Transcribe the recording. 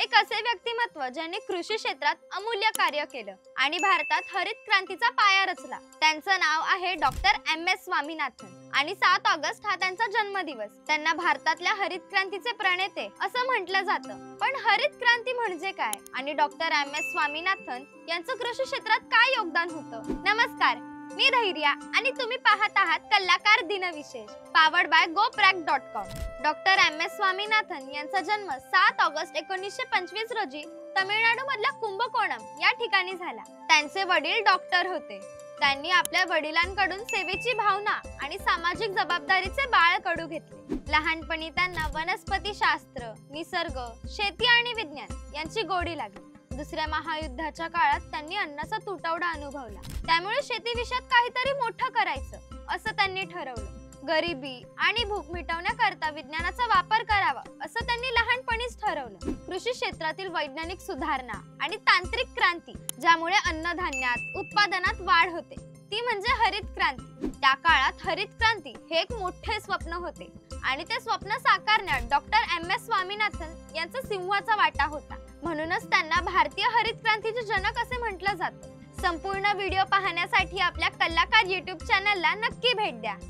एक असे व्यक्तिमत्व ज्यांनी कृषी क्षेत्रात अमूल्य कार्य केलं आणि भारतात हरित क्रांतीचा पाया रचला। त्यांचं नाव आहे डॉक्टर एम.एस. स्वामीनाथन आणि 7 ऑगस्ट हा त्यांचा जन्मदिवस। त्यांना भारतातल्या हरित क्रांतीचे प्रणेते असं म्हटलं जातं। पण हरित क्रांती म्हणजे काय आणि डॉक्टर एम.एस. स्वामीनाथन यांचं कृषी क्षेत्रात काय योगदान होतं? नमस्कार, मी धैर्या आणि तुम्ही पाहत आहात कलाकार दिनविशेष powered by goprag.com। Doctor M S. Swaminathan यांचा जन्म 7 ऑगस्ट 1925 रोजी तमिळनाडू मधल्या कुंभकोणम या ठिकाणी झाला। त्यांचे वडील डॉक्टर होते। त्यांनी आपल्या वडिलांकडून सेवेची भावना आणि सामाजिक जबाबदारीचे बाळकडू घेतले। लहानपणी त्यांना वनस्पती शास्त्र, निसर्ग, शेती आणि विज्ञान यांची गोडी लागली। दुसऱ्या महायुद्धाच्या काळात त्यांनी अन्नाचा तुटवडा अनुभवला, त्यामुळे शेती विषयात काहीतरी मोठं करायचं असं त्यांनी ठरवलं। गरिबी आणि भूक मिटवण्याकरता विज्ञानाचा वापर करावा असं त्यांनी लहानपणीच ठरवलं। कृषी क्षेत्रातील वैज्ञानिक सुधारणा आणि तांत्रिक क्रांती ज्यामुळे अन्नधान्यात उत्पादनात वाढ होते ती म्हणजे हरित क्रांती। त्या काळात हरित क्रांती हे एक मोठे स्वप्न होते आणि ते स्वप्न साकारण्यात डॉक्टर एम.एस. स्वामीनाथन यांचा सिंहाचा वाटा होता। म्हणूनच त्यांना भारतीय हरित क्रांतीचे जनक असे म्हटलं जातं। संपूर्ण व्हिडिओ पाहण्यासाठी आपल्या कलाकार YouTube चॅनलला नक्की भेट द्या।